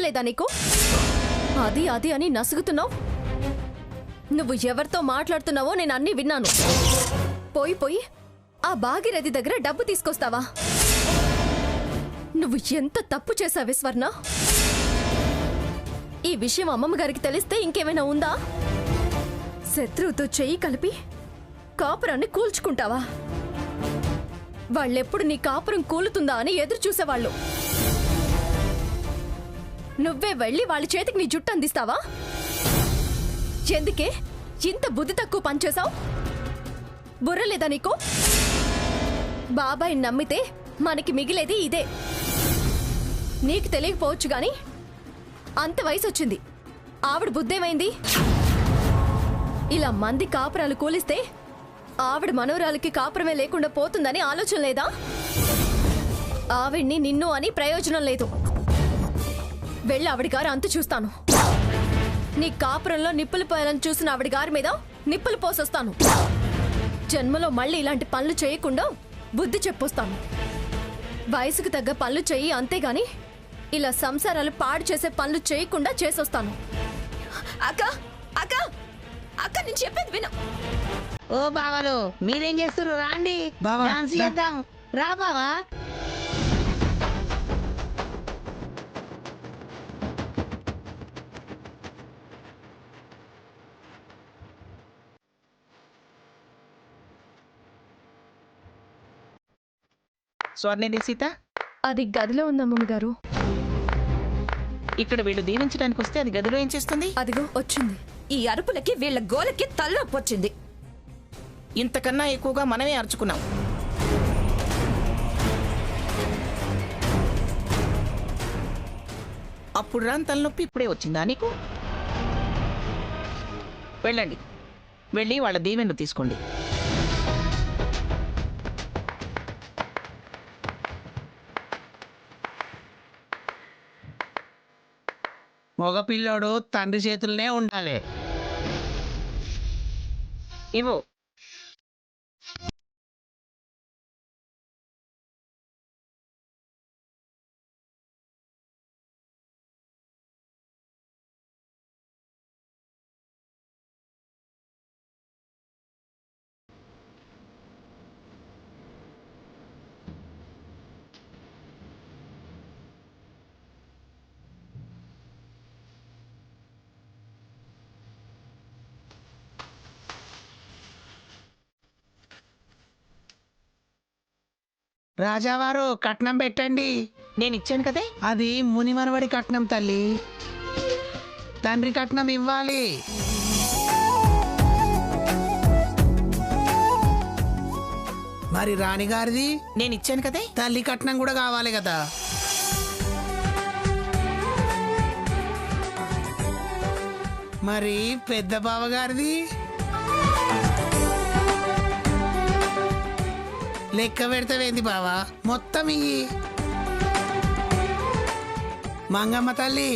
లేదా నీకు? అది అది అని నసుగుతున్నావు. నువ్వు ఎవరితో మాట్లాడుతున్నావో నేను అన్నీ విన్నాను. పోయి పోయి ఆ భాగీరథి దగ్గర డబ్బు తీసుకొస్తావా? నువ్వు ఎంత తప్పు చేశావే స్వర్ణ. ఈ విషయం అమ్మమ్మ గారికి తెలిస్తే ఇంకేమైనా ఉందా? శత్రువుతో చెయ్యి కలిపి కాపురాన్ని కూల్చుకుంటావా? వాళ్ళెప్పుడు నీ కాపురం కూలుతుందా అని ఎదురు చూసేవాళ్ళు. నువ్వే వెళ్ళి వాళ్ళ చేతికి నీ జుట్టు అందిస్తావా? ఎందుకే ఇంత బుద్ధి తక్కువ పనిచేశావు? బుర్రలేదా నీకు? బాబాయ్ నమ్మితే మనకి మిగిలేది ఇదే. నీకు తెలియకపోవచ్చు గాని అంత వయసు వచ్చింది. ఆవిడ బుద్ధేమైంది? ఇలా మంది కాపురాలు కూలిస్తే ఆవిడ మనవరాలకి కాపురమే లేకుండా పోతుందని ఆలోచన లేదా? ఆవిడ్ని నిన్ను అని ప్రయోజనం లేదు. వెళ్ళి ఆవిడ గారు అంతు చూస్తాను. నీ కాపురంలో నిప్పులు పోయాలని చూసిన ఆవిడ గారి మీద నిప్పులు పోసొస్తాను. జన్మలో మళ్ళీ ఇలాంటి పనులు చేయకుండా బుద్ధి చెప్పొస్తాను. వయసుకు తగ్గ పనులు చెయ్యి, అంతేగాని ఇలా సంసారాలు పాడు చేసే పనులు చేయకుండా చేసొస్తాను. అక్క అక్క అక్క నేను చెప్పేది విను. ఓ బావలు మీరేం చేస్తారు? రాండి డాన్స్ చేద్దాం. రా బావా. స్వర్ణిది సీత అది గదిలో ఉంది అమ్మమ్మ గారు. ఇక్కడ వీళ్ళు దీవించడానికి వస్తే అది గదిలో ఏం చేస్తుంది? అదిగో వచ్చింది. ఈ అరుపులకి వీళ్ళ గోలకి తలనొప్పి వచ్చింది. ఇంతకన్నా ఎక్కువగా మనమే అరుచుకున్నాం. అప్పుడు రాని తలనొప్పి ఇప్పుడే వచ్చిందా నీకు? వెళ్ళండి, వెళ్ళి వాళ్ళ దీవెనలు తీసుకోండి. మగపిల్లోడు తండ్రి చేతుల్నే ఉండాలి. ఇవో రాజావారు కట్నం పెట్టండి. నేను ఇచ్చాను కదే. అది మునిమనవడి కట్నం తల్లి. తండ్రి కట్నం ఇవ్వాలి. మరి రాణిగారిది నేను ఇచ్చాను కదే. తల్లి కట్నం కూడా కావాలి కదా. మరి పెద్ద బావగారిది లెక్క పెడతావేంది బావా? మొత్తం ఇయ్యి. మంగమ్మ తల్లి,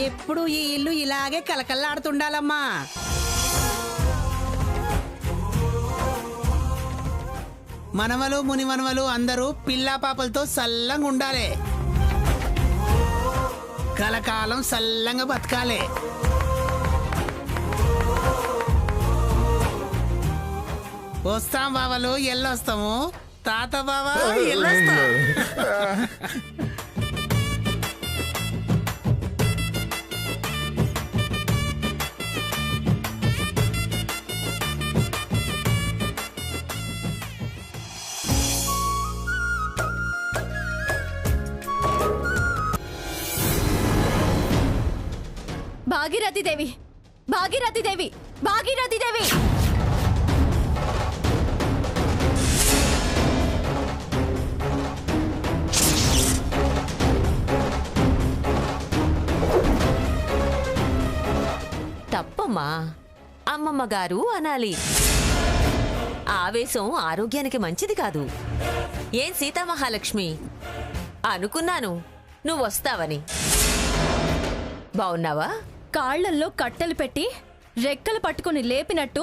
ఎప్పుడు ఈ ఇల్లు ఇలాగే కలకల్లాడుతుండాలమ్మా. మనవలు మునిమనవలు అందరూ పిల్లా పాపలతో సల్లంగా ఉండాలి. కలకాలం సల్లంగా బతకాలి. వస్తాం బావలు, ఎల్లొస్తాము. తాత బావా ఎల్లొస్తాం. భాగీరథి దేవి, భాగీరథి దేవి, భాగీరథి దేవి. తప్పమ్మా, అమ్మమ్మ గారు అనాలి. ఆవేశం ఆరోగ్యానికి మంచిది కాదు. ఏం సీతామహాలక్ష్మి, అనుకున్నాను నువ్వు వస్తావని. బావున్నావా? కాళ్లల్లో కట్టెలు పెట్టి రెక్కలు పట్టుకుని లేపినట్టు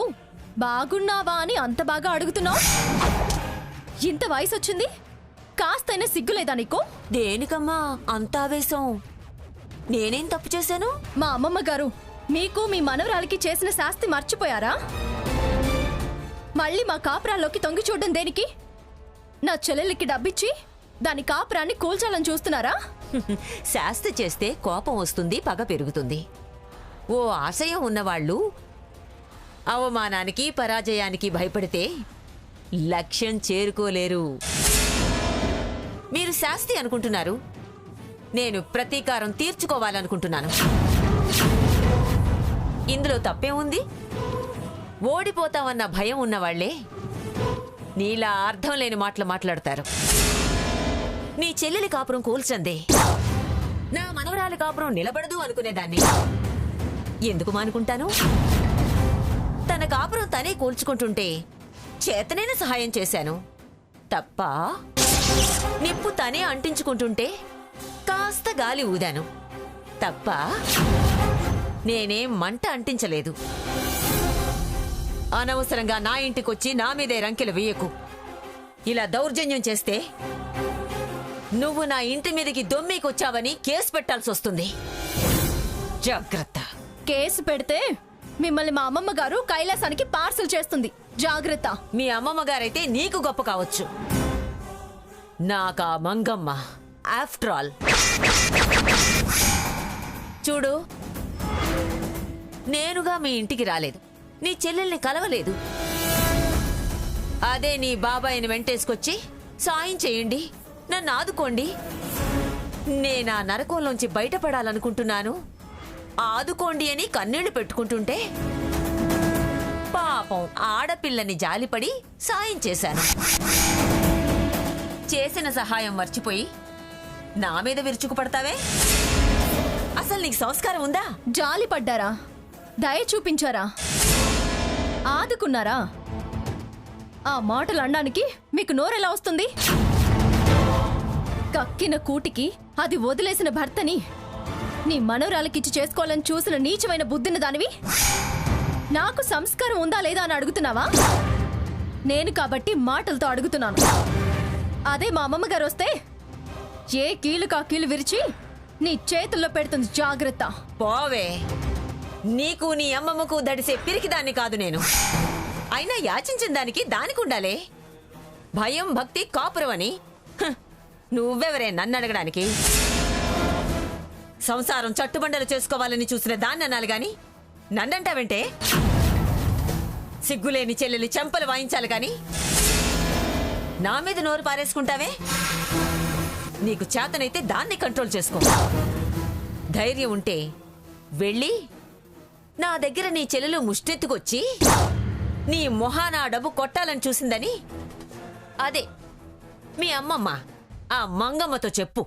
బాగున్నావా అని అంత బాగా అడుగుతున్నావు. ఇంత వయసు వచ్చింది, కాస్తైనా సిగ్గులేదా నీకు? దేనికమ్మా అంత ఆవేశం? నేనేం తప్పు చేశాను? మా అమ్మమ్మ గారు మీకు మీ మనవరాలికి చేసిన శాస్తి మర్చిపోయారా? మళ్ళీ మా కాపురాల్లోకి తొంగి చూడడం దేనికి? నా చెల్లెలికి డబ్బిచ్చి దాని కాపురాన్ని కూల్చాలని చూస్తున్నారా? శాస్తి చేస్తే కోపం వస్తుంది, పగ పెరుగుతుంది. ఓ ఆశయం ఉన్నవాళ్ళు అవమానానికి పరాజయానికి భయపడితే లక్ష్యం చేరుకోలేరు. మీరు శాస్తి అనుకుంటున్నారు, నేను ప్రతీకారం తీర్చుకోవాలనుకుంటున్నాను. ఇందులో తప్పే ఉంది? ఓడిపోతామన్న భయం ఉన్నవాళ్లే నీలా అర్థం లేని మాటలు మాట్లాడతారు. నీ చెల్లెలి కాపురం కూల్చందే, నా మనవరాలి కాపురం నిలబడదు అనుకునేదాన్ని. ఎందుకు మానుకుంటాను? తన కాపురం తనే కూల్చుకుంటుంటే చేతనైన సహాయం చేశాను తప్ప, నిప్పు తనే అంటించుకుంటుంటే కాస్త గాలి ఊదాను తప్ప, నేనేం మంట అంటించలేదు. అనవసరంగా నా ఇంటికొచ్చి నా మీదే రంకెలు వేయకు. ఇలా దౌర్జన్యం చేస్తే నువ్వు నా ఇంటి మీదకి దొమ్మీకొచ్చావని కేసు పెట్టాల్సి వస్తుంది. జాగ్రత్త. కేసు పెడితే మిమ్మల్ని మా అమ్మమ్మ గారు కైలాసానికి పార్సల్ చేస్తుంది. జాగ్రత్త. మీ అమ్మమ్మ గారైతే నీకు గొప్ప కావచ్చు, నాకా మంగమ్మ. ఆఫ్టర్ ఆల్ చూడు, నేనుగా మీ ఇంటికి రాలేదు, నీ చెల్లెల్ని కలవలేదు. అదే నీ బాబాయిని వెంటేసుకొచ్చి సాయం చేయండి, నన్ను ఆదుకోండి, నేనా నరకంలోంచి బయటపడాలనుకుంటున్నాను, ఆదుకోండి అని కన్నీళ్లు పెట్టుకుంటుంటే పాపం ఆడపిల్లని జాలిపడి సాయం చేశాను. చేసిన సహాయం మర్చిపోయి నా మీద విరుచుకుపడతావే? అసలు నీకు సంస్కారం ఉందా? జాలి పడ్డారా? దయ చూపించారా? ఆదుకున్నారా? ఆ మాటలు అనడానికి మీకు నోరెలా వస్తుంది? కక్కిన కూటికి అది వదిలేసిన భర్తని నీ మనవరాలకిచ్చి చేసుకోవాలని చూసిన నీచమైన బుద్ధిన దానివి నాకు సంస్కారం ఉందా లేదా అని అడుగుతున్నావా? నేను కాబట్టి మాటలతో అడుగుతున్నాను. అదే మా అమ్మమ్మ గారు వస్తే ఏ కీలు కా కీలు విరిచి నీ చేతుల్లో పెడుతుంది. జాగ్రత్త. పోవే, నీకు నీ అమ్మమ్మకు దడిసే పిరికిదాన్ని కాదు నేను. అయినా యాచించిన దానికి దానికి ఉండాలే. భయం భక్తి కాపురం అని నువ్వెవరే నన్ను అడగడానికి? సంసారం చట్టుబండలు చేసుకోవాలని చూసిన దాన్ని అనాలి గాని నన్నంటావంటే? సిగ్గులేని చెల్లెలి చెంపలు వాయించాలి గాని నా మీద నోరు పారేసుకుంటావే? నీకు చేతనైతే దాన్ని కంట్రోల్ చేసుకో. ధైర్యం ఉంటే వెళ్ళి నా దగ్గర నీ చెల్లెలు ముష్టెత్తుకొచ్చి నీ మొహాన డబ్బు కొట్టాలని చూసిందని అదే మీ అమ్మమ్మ ఆ మంగమ్మతో చెప్పు.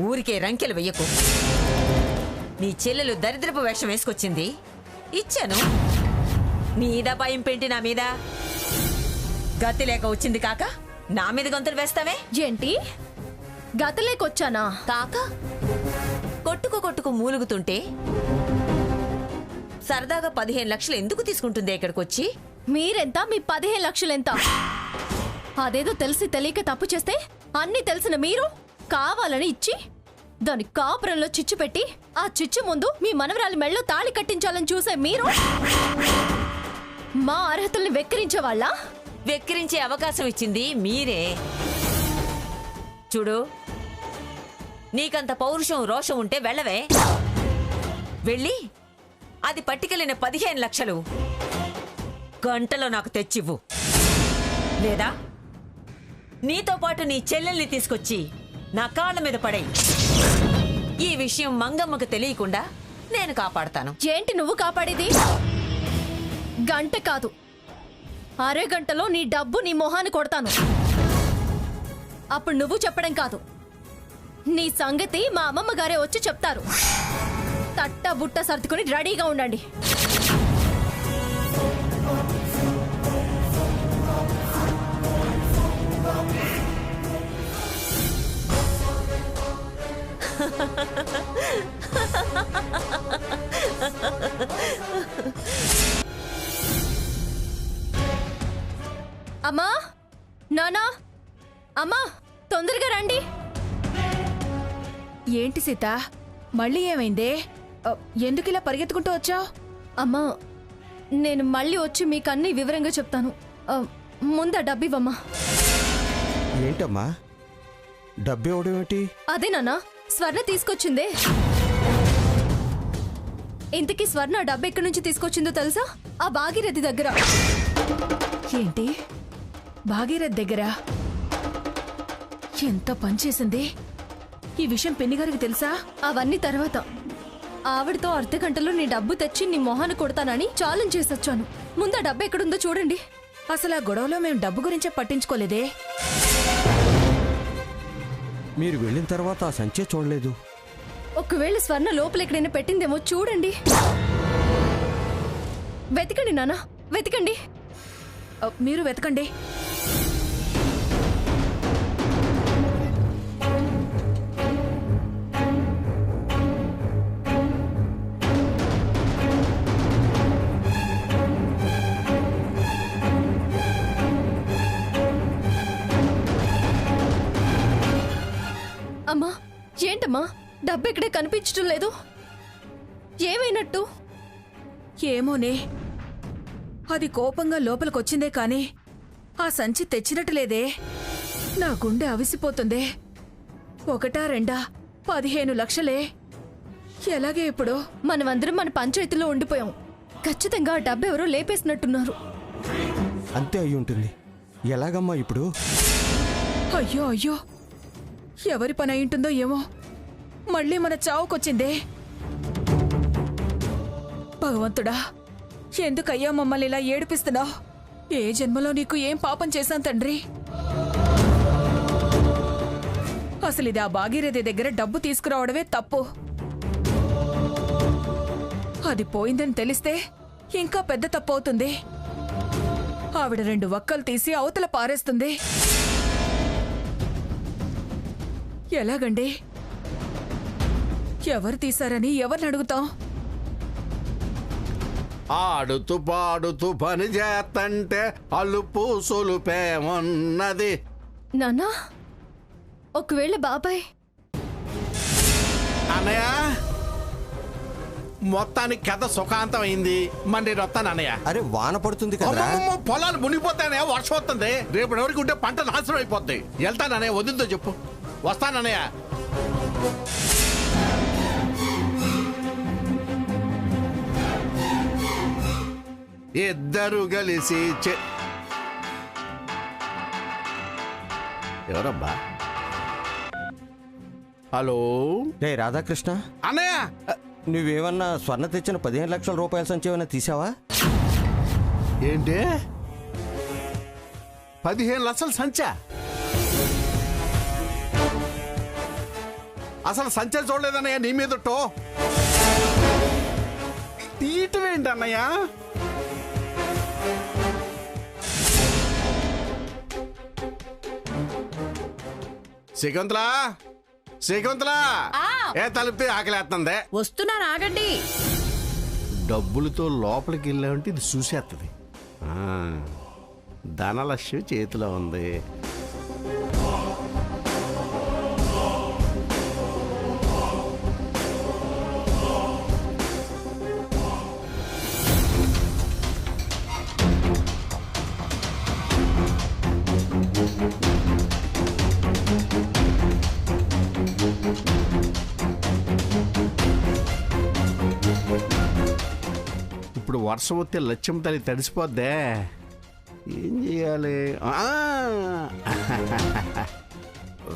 ఊరికే రంకెలు వెయ్యకు. నీ చెల్లెలు దరిద్రపు వేషం వేసుకొచ్చింది, ఇచ్చాను. మీద భయం పెంటి నా మీద గతి లేక వచ్చింది కాక నా మీద గొంతులు వేస్తావే? ఏంటి గతలేకొచ్చానా? కాక కొట్టుకు కొట్టుకు మూలుగుతుంటే సరదాగా 15 లక్షలు ఎందుకు తీసుకుంటుంది ఇక్కడికొచ్చి? మీరెంత? మీ 15 లక్షలెంత? అదేదో తెలిసి తెలియక తప్పు చేస్తే అన్ని తెలిసిన మీరు కావాలని ఇచ్చి దాని కాపురంలో చిచ్చు పెట్టి ఆ చిచ్చు ముందు మీ మనవరాలి మెళ్ళో తాళి కట్టించాలని చూసే మీరు మా అర్హతల్ని వెక్కిరించే వాళ్ళ? వెక్కిరించే అవకాశం ఇచ్చింది మీరే. చూడు, నీకంత పౌరుషం రోషం ఉంటే వెళ్ళవే. వెళ్ళి అది పట్టుకెళ్ళిన 15 లక్షలు గంటలో నాకు తెచ్చివ్వు. లేదా నీతో పాటు నీ చెల్లెల్ని తీసుకొచ్చి నా కాళ్ళ మీద పడేయి. ఈ విషయం మంగమ్మకు తెలియకుండా నేను కాపాడతాను. ఏంటి నువ్వు కాపాడేది? గంట కాదు, అరగంటలో నీ డబ్బు నీ మొహాన్ని కొడతాను. అప్పుడు నువ్వు చెప్పడం కాదు, నీ సంగతి మా అమ్మమ్మ గారే వచ్చి చెప్తారు. తట్ట బుట్ట సర్దుకుని రెడీగా ఉండండి. అమ్మా, నానా, అమ్మా, తొందరగా రండి. ఏంటి సీత మళ్ళీ ఏమైందే? ఎందుకు ఇలా పరిగెత్తుకుంటూ వచ్చావు? అమ్మా నేను మళ్ళీ వచ్చి మీకు అన్ని వివరంగా చెప్తాను. ముందా డబ్బివ్వమ్మా. ఏంటమ్మా డబ్బు ఇవ్వడం ఏంటి? అదే నాన్న స్వర్ణ తీసుకొచ్చిందే. ఇంతకీ స్వర్ణ డబ్బు ఎక్కడి నుంచి తీసుకొచ్చిందో తెలుసా? ఆ భాగీరథి దగ్గర. ఏంటి భాగీరథ్ దగ్గర? ఎంత పనిచేసింది! ఈ విషయం పెన్నిగారికి తెలుసా? అవన్నీ తర్వాత. ఆవిడతో అర్ధగంటలో నీ డబ్బు తెచ్చి నీ మొహాన్ని కొడతానని ఛాలెంజ్ చేసొచ్చాను. ముందా డబ్బు ఎక్కడుందో చూడండి. అసలు ఆ గొడవలో మేము డబ్బు గురించే పట్టించుకోలేదే. మీరు వెళ్ళిన తర్వాత ఆ సంచే చూడలేదు. ఒకవేళ స్వర్ణ లోపల ఎక్కడైనా పెట్టిందేమో చూడండి. వెతకండి నాన్న, వెతకండి. మీరు వెతకండి. అమ్మా ఏంటమ్మా డబ్బు ఎక్కడే కనిపించడం లేదు. ఏమైనట్టు? ఏమోనే, అది కోపంగా లోపలికొచ్చిందే కాని ఆ సంచి తెచ్చినట్టులేదే. నా గుండె అవిసిపోతుందే. ఒకటా రెండా 15 లక్షలే. ఎలాగే ఇప్పుడు? మనమందరం మన పంచాయతీలో ఉండిపోయాం. ఖచ్చితంగా ఆ డబ్బు ఎవరో లేపేసినట్టున్నారు. అంతే అయి ఉంటుంది. ఎలాగమ్మా ఇప్పుడు? అయ్యో అయ్యో, ఎవరి పని అయింటుందో ఏమో. మళ్ళీ మన చావుకొచ్చిందే. భగవంతుడా, ఎందుకయ్యా మమ్మల్ని ఇలా ఏడిపిస్తున్నావు? ఏ జన్మలో నీకు ఏం పాపం చేశాను తండ్రి? అసలు ఇది ఆ భాగీరథి దగ్గర డబ్బు తీసుకురావడమే తప్పు. అది పోయిందని తెలిస్తే ఇంకా పెద్ద తప్పు అవుతుంది. ఆవిడ 2 వక్కలు తీసి అవతల పారేస్తుంది. ఎలాగండి? ఎవరు తీశారని ఎవరిని అడుగుతాం? ఆడుతూ పాడుతూ పని చేస్తంటే అలుపు సొలుపేమన్నది. నాన్నా ఒకవేళ బాబాయ్ అన్నయ్య మొత్తానికి కథ సుఖాంతం అయింది. మరి నేను వస్తాను అన్నయ్య. అరే వాన పడుతుంది కదా. అమ్మమ్మమ్మ, పొలాలు మునిగిపోతానే, వర్షం వస్తుంది. రేపు ఎవరికి ఉంటే పంట నాశనం అయిపోద్ది. వెళ్తానన్నయ్య, వదిలితో చెప్పు. వస్తానన్నయ్య. ఇద్దరు కలిసి ఎవరబ్బా? హలో రే రాధాకృష్ణ, అన్నయ్య. నువ్వేమన్నా స్వర్ణ తెచ్చిన 15 లక్షల రూపాయల సంచి ఏమైనా తీసావా? ఏంటి 15 లక్షల సంచా? అసలు సంచే చూడలేదన్నయ్య నీ మీదటో. తీయటమేంటి అన్నయ్య? శకుంతలా, శకుంతలా, ఏ తలుపుతే ఆకలేస్తుంది. వస్తున్నాను, ఆగండి. డబ్బులతో లోపలికి వెళ్ళామంటే ఇది చూసేస్తుంది. ధనలక్ష్మి చేతిలో ఉంది. ఇప్పుడు వర్షం వస్తే లక్ష్యం తల్లి తడిసిపోద్దే. ఏం చేయాలి?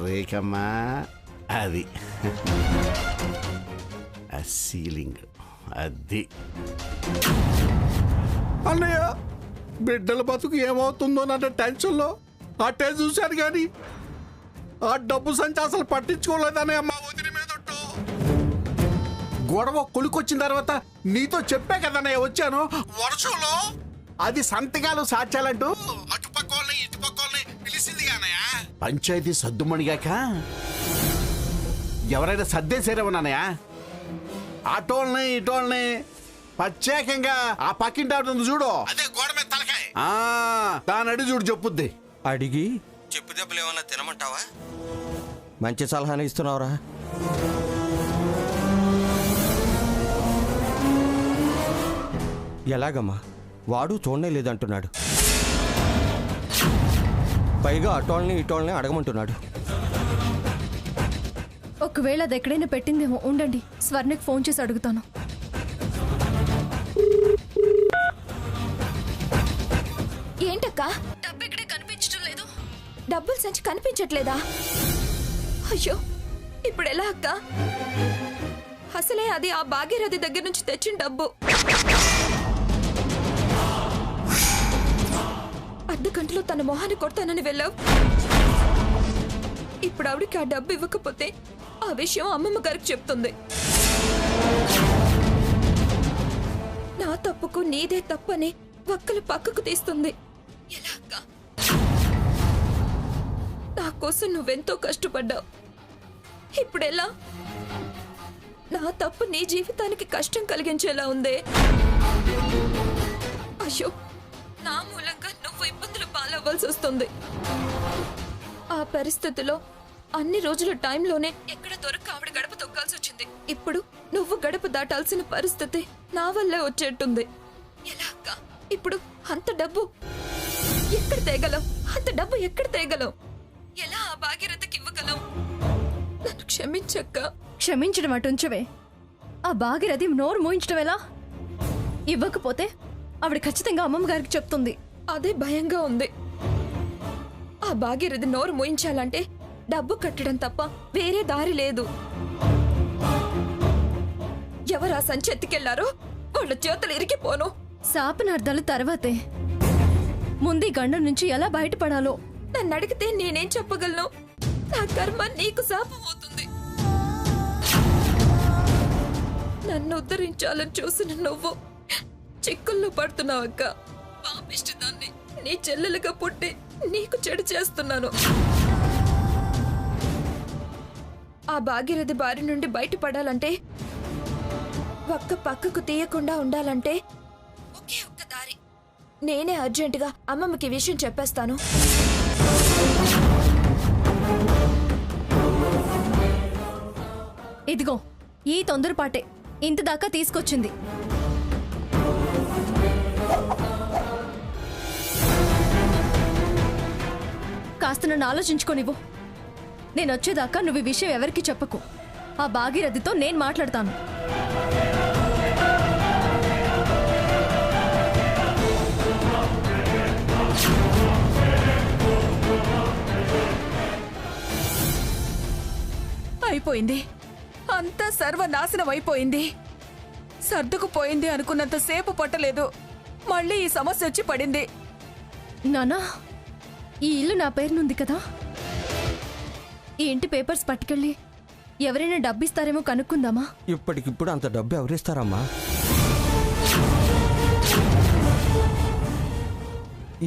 రేఖమ్మా, అది ఆ సీలింగ్ అది. అన్నయ్య బిడ్డల బతుకు ఏమవుతుందో నా టెన్షన్లో అట్టే చూశాను కానీ ఆ డబ్బు సంచి అసలు పట్టించుకోలేదన్నయ్య. మా వదిన మీద గొడవ కొలుకొచ్చిన తర్వాత నీతో చెప్పే కదన్నయ్య వచ్చాను. వర్షంలో అది సంతకాలు సాధ్యాలంటూ అటుపక్కల్ని ఇటుపక్కల్ని పిలిచింది కానయ్య. పంచాయతీ సద్దుమణిగాక ఎవరైనా సర్దేశారేమోనన్నయ్య. ఆటోల్ని ఇటోల్ని ప్రత్యేకంగా ఆ పక్కింటి ఆడుతుంది చూడు, అదే గోడ మీద తలకాయ, దాని అడిగి చూడు చెప్పుద్ది. అడిగి చెప్పు దెబ్బలు ఏమన్నా తినమంటావా? మంచి సలహానే ఇస్తున్నావురా. ఎలాగమ్మా? వాడు చూడనే లేదంటున్నాడు. పైగా అటోళ్ళని ఇటోళ్ళని అడగమంటున్నాడు. ఒకవేళ అది ఎక్కడైనా పెట్టిందేమో, ఉండండి స్వర్ణకి ఫోన్ చేసి అడుగుతాను. ఏంటక్క, డబ్బు ఇక్కడే కనిపించడం లేదు. డబ్బులు సంచి కనిపించట్లేదా? అయ్యో, ఇప్పుడు ఎలా అక్క? అసలే అది ఆ భాగీరథి దగ్గర నుంచి తెచ్చిన డబ్బు. అర్ధ గంటలో తన మొహాన్ని కొడతానని వెళ్ళావు. ఇప్పుడు ఆవిడికి ఆ డబ్బు ఇవ్వకపోతే ఆ విషయం అమ్మమ్మ గారికి చెప్తుంది. నా తప్పుకు నీదే తప్పని వక్కలు పక్కకు తీస్తుంది. ఎలా అక్క? నా కోసం నువ్వెంతో కష్టపడ్డావు. ఇప్పుడెలా? నా తప్పు నీ జీవితానికి కష్టం కలిగించేలా ఉందే. అయ్యో, నా మూలంగా నువ్వు ఇబ్బందులు పాలవ్వాల్సి వస్తుంది. ఆ పరిస్థితిలో అన్ని రోజుల టైంలోనే ఎక్కడ దొరక్క ఆవిడ గడప తొక్కాల్సి వచ్చింది. ఇప్పుడు నువ్వు గడప దాటాల్సిన పరిస్థితి నా వల్లే వచ్చేట్టుంది. ఎలా అక్క? ఇప్పుడు అంత డబ్బు ఎక్కడ తేగలం? అంత డబ్బు ఎక్కడ తేగలం? ఎలా ఆ భాగీరథకి ఇవ్వగలం? నన్ను క్షమించక్క. క్షమించడం అటుంచవే, ఆ భాగీరథి నోరు మోయించడం ఎలా? ఇవ్వకపోతే ఆవిడ ఖచ్చితంగా అమ్మమ్మ గారికి చెప్తుంది. అదే భయంగా ఉంది. ఆ భాగీరథి నోరు మోయించాలంటే డబ్బు కట్టడం తప్ప వేరే దారి లేదు. ఎవరు ఆ సంచి ఎత్తుకెళ్లారో వాళ్ళ చేతులు ఇరికిపోను. శాపనార్థాలు తర్వాతే, ముందు గండం నుంచి ఎలా బయటపడాలో నన్ను అడిగితే నేనేం చెప్పగలను? నా కర్మ నీకు శాపం అవుతుంది. నన్ను ఉద్ధరించాలని చూసిన నువ్వు చిక్కుల్లో పడుతున్నావు అక్క. పాపిష్టిదాన్ని నీ చెల్లెలుగా పుట్టి నీకు చెడు చేస్తున్నాను. ఆ భాగీరథి బారి నుండి బయటపడాలంటే, ఒక్క పక్కకు తీయకుండా ఉండాలంటే ఒకే ఒక్క దారి. నేనే అర్జెంటుగా అమ్మమ్మకి విషయం చెప్పేస్తాను. ఇదిగో ఈ తొందరపాటే ఇంత దాకా తీసుకొచ్చింది. కాస్త నన్ను ఆలోచించుకోనివ్వు. నేను వచ్చేదాకా నువ్వు ఈ విషయం ఎవరికి చెప్పకు. ఆ భాగీరథితో నేను మాట్లాడతాను. అయిపోయింది, అంతా సర్వనాశనం అయిపోయింది. సర్దుకుపోయింది అనుకున్నంతసేపు పట్టలేదు, మళ్ళీ ఈ సమస్య వచ్చి పడింది. నానా, ఈ ఇల్లు నా పేరునుంది కదా. ఈ ఇంటి పేపర్స్ పట్టుకెళ్ళి ఎవరైనా డబ్బిస్తారేమో కనుక్కుందామా? ఇప్పటికిప్పుడు అంత డబ్బు ఎవరిస్తారమ్మా?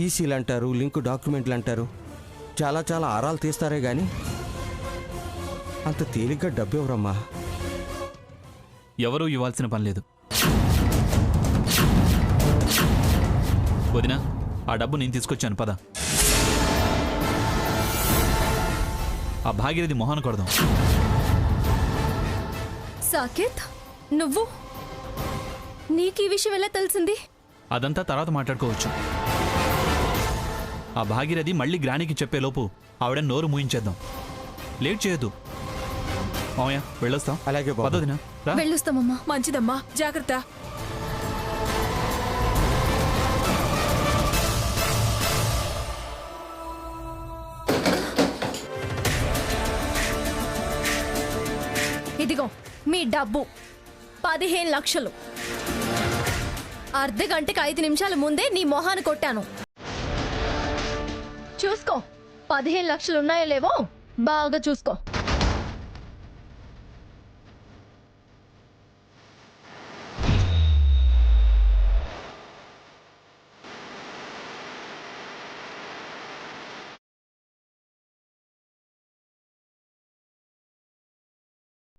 ఈసీలు అంటారు, లింక్ డాక్యుమెంట్లు అంటారు, చాలా చాలా ఆరాలు తీస్తారే గాని అంత తేలిగ్గా డబ్బు ఎవరమ్మా? ఎవరూ ఇవ్వాల్సిన పని లేదు వదినా. ఆ డబ్బు నేను తీసుకొచ్చాను, పద. ఆ భాగీరథి మొహాన్ని కొడదాం. సాకేత్, నువ్వు నీకు ఈ విషయం ఎలా తెలిసింది? అదంతా తర్వాత మాట్లాడుకోవచ్చు. ఆ భాగీరథి మళ్ళీ గ్రానికి చెప్పేలోపు ఆవిడ నోరు మూయించేద్దాం. లేట్ చేయొద్దు. మామయ్య వెళ్ళొస్తాం. అలాగే బాబు. పదొదినా, రా. వెళ్ళొస్తామమ్మా. మంచిదమ్మా, జాగ్రత్త. ఇదిగో మీ డబ్బు 15 లక్షలు. అర్ధ గంటకి 5 నిమిషాల ముందే నీ మొహాన్ని కొట్టాను. చూసుకో 15 లక్షలు ఉన్నాయో లేవో బాగా చూసుకో.